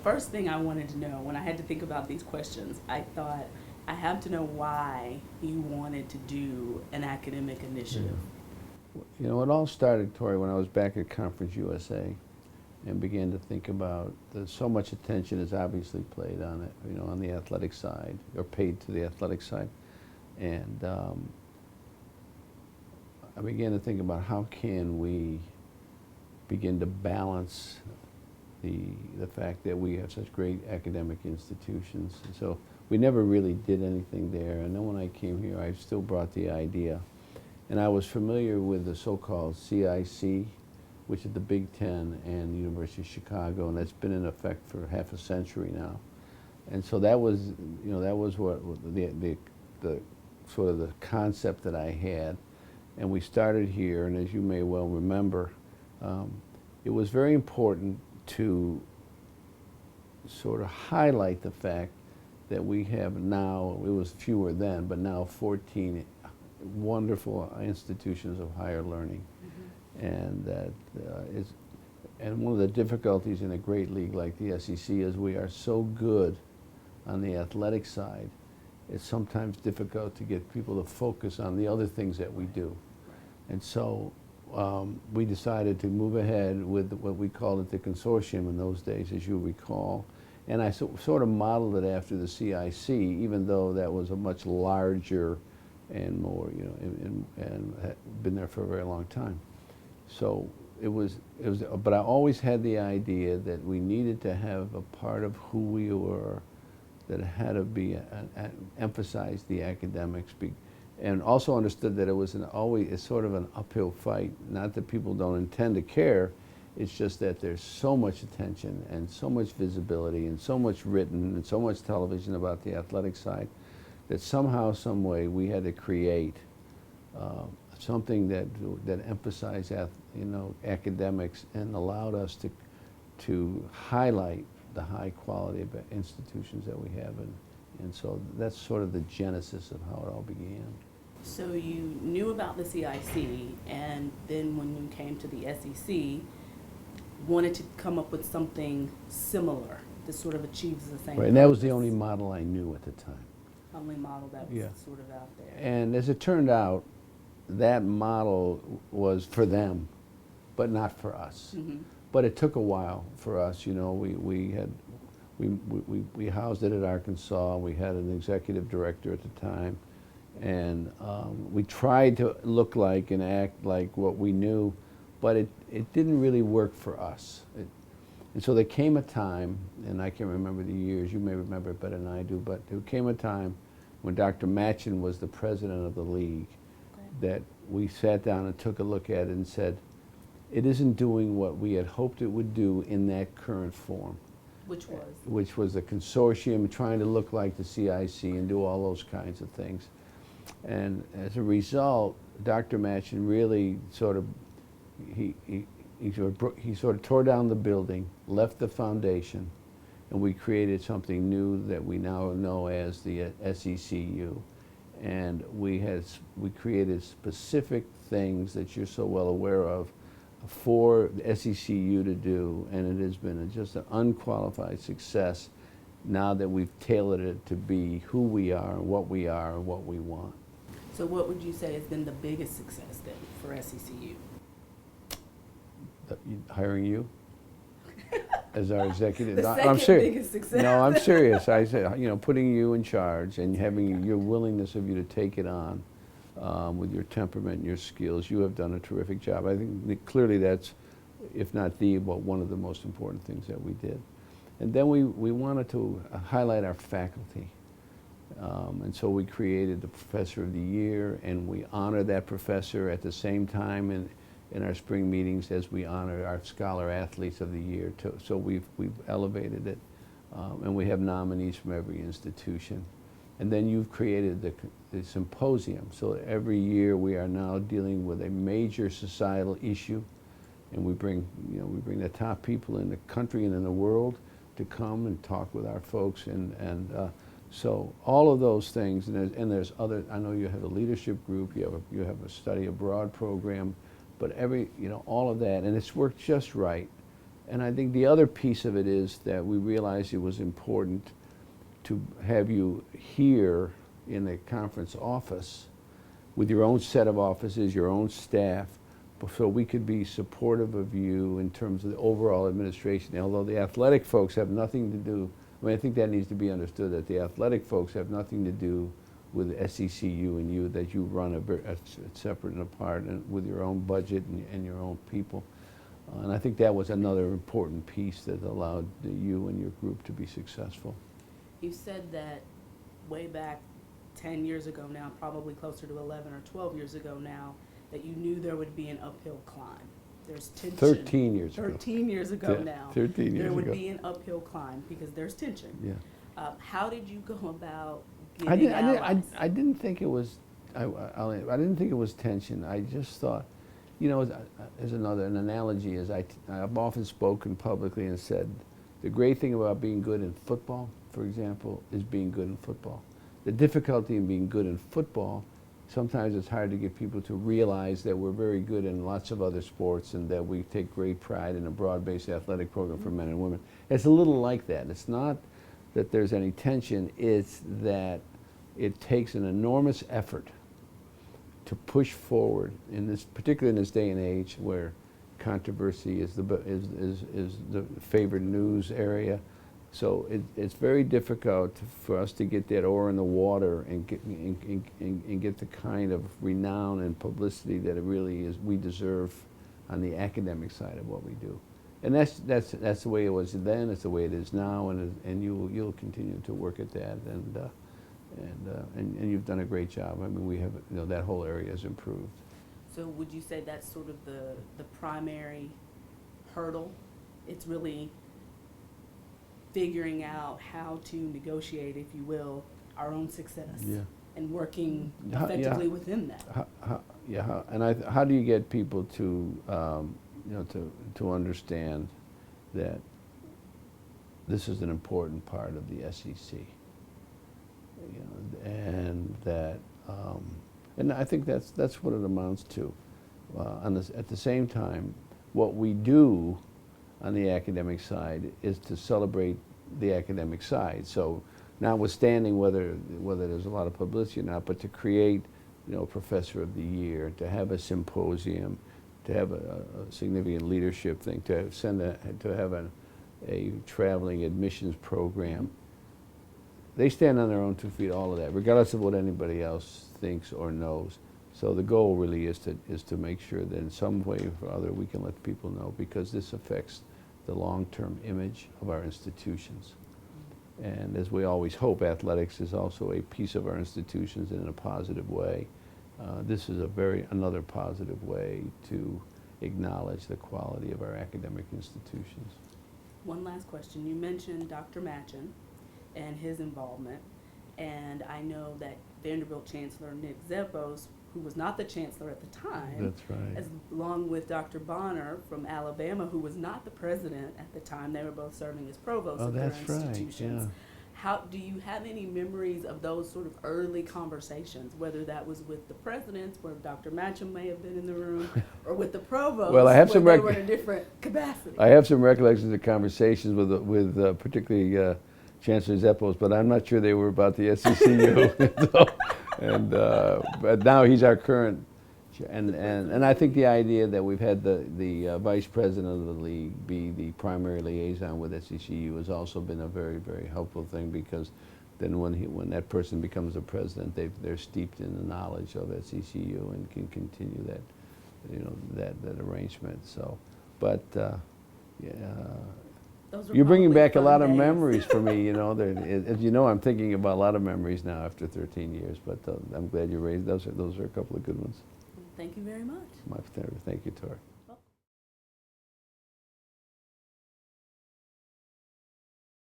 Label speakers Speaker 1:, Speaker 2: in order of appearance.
Speaker 1: First thing I wanted to know when I had to think about these questions, I thought I have to know why you wanted to do an academic initiative.
Speaker 2: You know, it all started, Tori, when I was back at Conference USA and began to think about so much attention is obviously played on it, you know, on the athletic side, or paid to the athletic side. And I began to think about how can we begin to balance the fact that we have such great academic institutions. And so we never really did anything there. And then when I came here, I still brought the idea. And I was familiar with the so-called CIC, which is the Big Ten and the University of Chicago, and that's been in effect for half a century now. And so that was, you know, that was what the sort of the concept that I had. And we started here, and as you may well remember, it was very important to sort of highlight the fact that we have now, it was fewer then, but now 14 wonderful institutions of higher learning. Mm-hmm. And that and one of the difficulties in a great league like the SEC is we are so good on the athletic side, it's sometimes difficult to get people to focus on the other things that we do. And so we decided to move ahead with what we called it the consortium in those days, as you recall. And I sort of modeled it after the CIC, even though that was a much larger and more, you know, and had been there for a very long time. So it was, but I always had the idea that we needed to have a part of who we were that had to be, emphasize the academics, and also understood that it was it's sort of an uphill fight. Not that people don't intend to care, it's just that there's so much attention and so much visibility and so much written and so much television about the athletic side that somehow, some way, we had to create something that emphasized, you know, academics and allowed us to highlight the high quality of institutions that we have, and so that's sort of the genesis of how it all began.
Speaker 1: So you knew about the CIC, and then when you came to the SEC, wanted to come up with something similar that sort of achieves the same.
Speaker 2: Right, and that was the only model I knew at the time.
Speaker 1: Only model that was sort of out there.
Speaker 2: And as it turned out, that model was for them, but not for us. Mm-hmm. But it took a while for us. You know, we housed it at Arkansas. We had an executive director at the time, and we tried to look like and act like what we knew, but it didn't really work for us. And so there came a time, and I can't remember the years, you may remember it better than I do, but there came a time when Dr. Matchin was the president of the league, that we sat down and took a look at it and said, it isn't doing what we had hoped it would do in that current form.
Speaker 1: Which was?
Speaker 2: Which was the consortium trying to look like the CIC and do all those kinds of things. And as a result, Dr. Matchin really sort of, he sort of tore down the building, left the foundation, and we created something new that we now know as the SECU. And we created specific things that you're so well aware of for the SECU to do, and it has been just an unqualified success now that we've tailored it to be who we are and what we want.
Speaker 1: So what would you say has been the biggest success then for SECU?
Speaker 2: Hiring you as our executive.
Speaker 1: The second biggest success.
Speaker 2: No, I'm serious. I said, you know, putting you in charge and having your willingness of you to take it on with your temperament and your skills. You have done a terrific job. I think clearly that's, if not one of the most important things that we did. And then we wanted to highlight our faculty. And so we created the Professor of the Year, and we honor that professor at the same time in our spring meetings as we honor our Scholar Athletes of the Year. So we've elevated it, and we have nominees from every institution. And then you've created the symposium. So every year we are now dealing with a major societal issue, and we bring the top people in the country and in the world to come and talk with our folks, and so all of those things, and there's other. I know you have a leadership group, you have a study abroad program, but all of that, and it's worked just right. And I think the other piece of it is that we realized it was important to have you here in the conference office with your own set of offices, your own staff, so we could be supportive of you in terms of the overall administration. Although the athletic folks have nothing to do, I mean, I think that needs to be understood, that the athletic folks have nothing to do with SECU and you, that you run a separate and apart and with your own budget and your own people. And I think that was another important piece that allowed you and your group to be successful.
Speaker 1: You said that way back 10 years ago now, probably closer to 11 or 12 years ago now, that you knew there would be an uphill climb. There's tension.
Speaker 2: 13 years ago.
Speaker 1: 13 years ago
Speaker 2: Yeah,
Speaker 1: now.
Speaker 2: 13 years
Speaker 1: there would
Speaker 2: ago.
Speaker 1: be an uphill climb because there's tension.
Speaker 2: Yeah.
Speaker 1: How did you go about
Speaker 2: I
Speaker 1: getting
Speaker 2: didn't think it was. I didn't think it was tension. I just thought, you know, as an analogy is I've often spoken publicly and said, the great thing about being good in football, for example, is being good in football. The difficulty in being good in football, sometimes it's hard to get people to realize that we're very good in lots of other sports and that we take great pride in a broad-based athletic program for men and women. It's a little like that. It's not that there's any tension, it's that it takes an enormous effort to push forward, particularly in this day and age where controversy is the favored news area. So it's very difficult for us to get that oar in the water and get the kind of renown and publicity that it really is we deserve on the academic side of what we do. And that's the way it was then. It's the way it is now, and you'll continue to work at that. And you've done a great job. I mean, we have, you know, that whole area has improved.
Speaker 1: So would you say that's sort of the primary hurdle? It's really figuring out how to negotiate, if you will, our own success,
Speaker 2: Yeah.
Speaker 1: and working effectively within that.
Speaker 2: How do you get people to, you know, to understand that this is an important part of the SEC? You know, and that, and I think that's what it amounts to. At the same time, what we do on the academic side is to celebrate the academic side. So, notwithstanding whether there's a lot of publicity or not, but to create, you know, Professor of the Year, to have a symposium, to have a significant leadership thing, to have a traveling admissions program. They stand on their own 2 feet, all of that, regardless of what anybody else thinks or knows. So the goal really is to make sure that in some way or other we can let people know, because this affects the long-term image of our institutions. And as we always hope, athletics is also a piece of our institutions in a positive way. This is another positive way to acknowledge the quality of our academic institutions.
Speaker 1: One last question. You mentioned Dr. Machen and his involvement, and I know that Vanderbilt Chancellor Nick Zeppos, who was not the chancellor at the time,
Speaker 2: That's right.
Speaker 1: along with Dr. Bonner from Alabama, who was not the president at the time, they were both serving as provosts of their institutions.
Speaker 2: Yeah.
Speaker 1: How do you have any memories of those sort of early conversations, whether that was with the presidents, where Dr. Machen may have been in the room, or with the provost,
Speaker 2: Well, I have some
Speaker 1: where they were in a different capacity?
Speaker 2: I have some recollections of conversations with particularly Chancellor Zeppos, but I'm not sure they were about the SECU. But now he's our current, and I think the idea that we've had the vice president of the league be the primary liaison with SECU has also been a very, very helpful thing, because then when that person becomes the president, they're steeped in the knowledge of SECU and can continue that, you know, that arrangement. So, but yeah. You're bringing back a lot of memories for me, you know. As you know, I'm thinking about a lot of memories now after 13 years, but I'm glad you raised those. Those are a couple of good ones.
Speaker 1: Thank you very much.
Speaker 2: My pleasure. Thank you, Tori.